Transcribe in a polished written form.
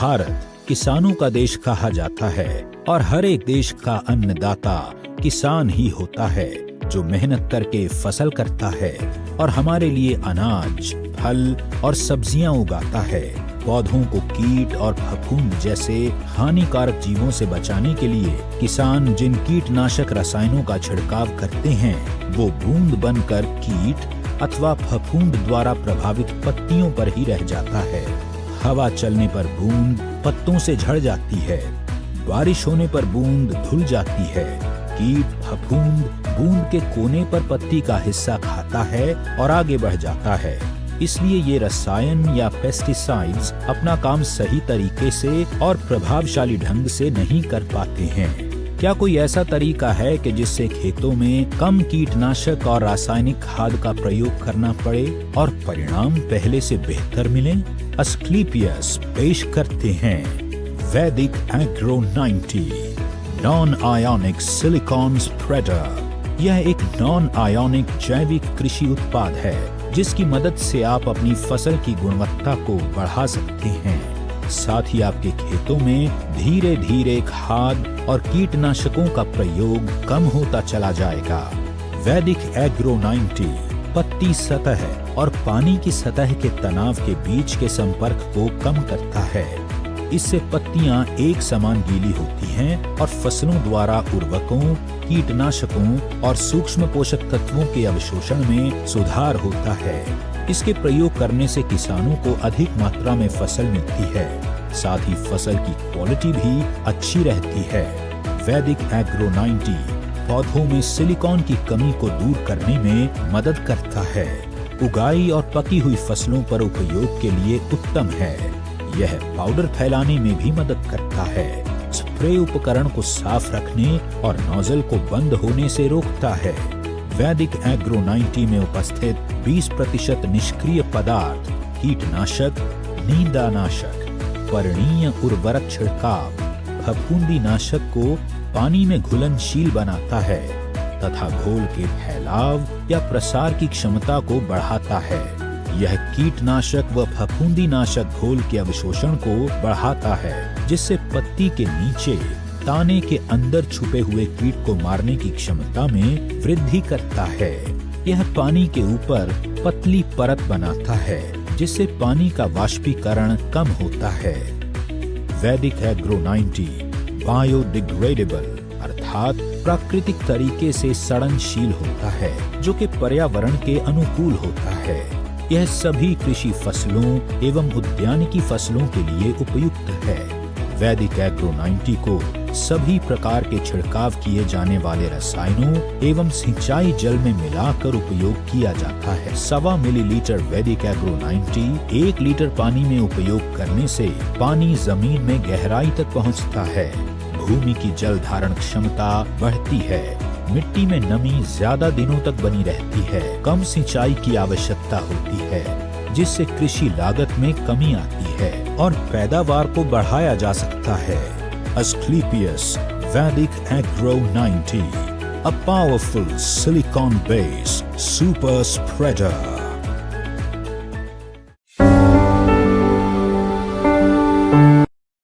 भारत किसानों का देश कहा जाता है और हर एक देश का अन्नदाता किसान ही होता है, जो मेहनत करके फसल करता है और हमारे लिए अनाज, फल और सब्जियां उगाता है। पौधों को कीट और फफूंद जैसे हानिकारक जीवों से बचाने के लिए किसान जिन कीटनाशक रसायनों का छिड़काव करते हैं, वो बूंद बनकर कीट अथवा फफूंद द्वारा प्रभावित पत्तियों पर ही रह जाता है। हवा चलने पर बूंद पत्तों से झड़ जाती है, बारिश होने पर बूंद धुल जाती है। कीट फफूंद बूंद के कोने पर पत्ती का हिस्सा खाता है और आगे बढ़ जाता है। इसलिए ये रसायन या पेस्टिसाइड्स अपना काम सही तरीके से और प्रभावशाली ढंग से नहीं कर पाते हैं। क्या कोई ऐसा तरीका है कि जिससे खेतों में कम कीटनाशक और रासायनिक खाद का प्रयोग करना पड़े और परिणाम पहले से बेहतर मिले? अस्क्लेपियस पेश करते हैं वैदिक agro 90 non ionic silicon spreader. यह एक नॉन आयोनिक जैविक कृषि उत्पाद है जिसकी मदद से आप अपनी फसल की गुणवत्ता को बढ़ा सकते हैं। साथ ही आपके खेतों में धीरे धीरे खाद और कीटनाशकों का प्रयोग कम होता चला जाएगा। वैदिक एग्रो 90 पत्ती सतह और पानी की सतह के तनाव के बीच के संपर्क को कम करता है। इससे पत्तियां एक समान गीली होती हैं और फसलों द्वारा उर्वरकों, कीटनाशकों और सूक्ष्म पोषक तत्वों के अवशोषण में सुधार होता है। इसके प्रयोग करने से किसानों को अधिक मात्रा में फसल मिलती है, साथ ही फसल की क्वालिटी भी अच्छी रहती है। वैदिक एग्रो 90 पौधों में सिलिकॉन की कमी को दूर करने में मदद करता है। उगाई और पकी हुई फसलों पर उपयोग के लिए उत्तम है। यह पाउडर फैलाने में भी मदद करता है। स्प्रे उपकरण को साफ रखने और नोजल को बंद होने से रोकता है। वैदिक एग्रो 90 में उपस्थित 20% निष्क्रिय पदार्थ कीटनाशक, नींदानाशक, पर्णीय उर्वरक छिड़काव, फफूंदी नाशक को पानी में घुलनशील बनाता है तथा घोल के फैलाव या प्रसार की क्षमता को बढ़ाता है। यह कीटनाशक व फफूंदी नाशक घोल के अवशोषण को बढ़ाता है, जिससे पत्ती के नीचे ताने के अंदर छुपे हुए कीट को मारने की क्षमता में वृद्धि करता है। यह पानी के ऊपर पतली परत बनाता है, जिससे पानी का वाष्पीकरण कम होता है। वैदिक एग्रो 90 बायोडिग्रेडेबल अर्थात प्राकृतिक तरीके से सड़नशील होता है, जो कि पर्यावरण के अनुकूल होता है। यह सभी कृषि फसलों एवं उद्यानिकी फसलों के लिए उपयुक्त है। वैदिक एग्रो 90 को सभी प्रकार के छिड़काव किए जाने वाले रसायनों एवं सिंचाई जल में मिलाकर उपयोग किया जाता है। 1.25 मिलीलीटर वैदिक एग्रो 90 1 लीटर पानी में उपयोग करने से पानी जमीन में गहराई तक पहुंचता है। भूमि की जल धारण क्षमता बढ़ती है। मिट्टी में नमी ज्यादा दिनों तक बनी रहती है। कम सिंचाई की आवश्यकता होती है, जिससे कृषि लागत में कमी आती है और पैदावार को बढ़ाया जा सकता है। अस्क्लेपियस वैदिक agro 90 a powerful silicon based super spreader।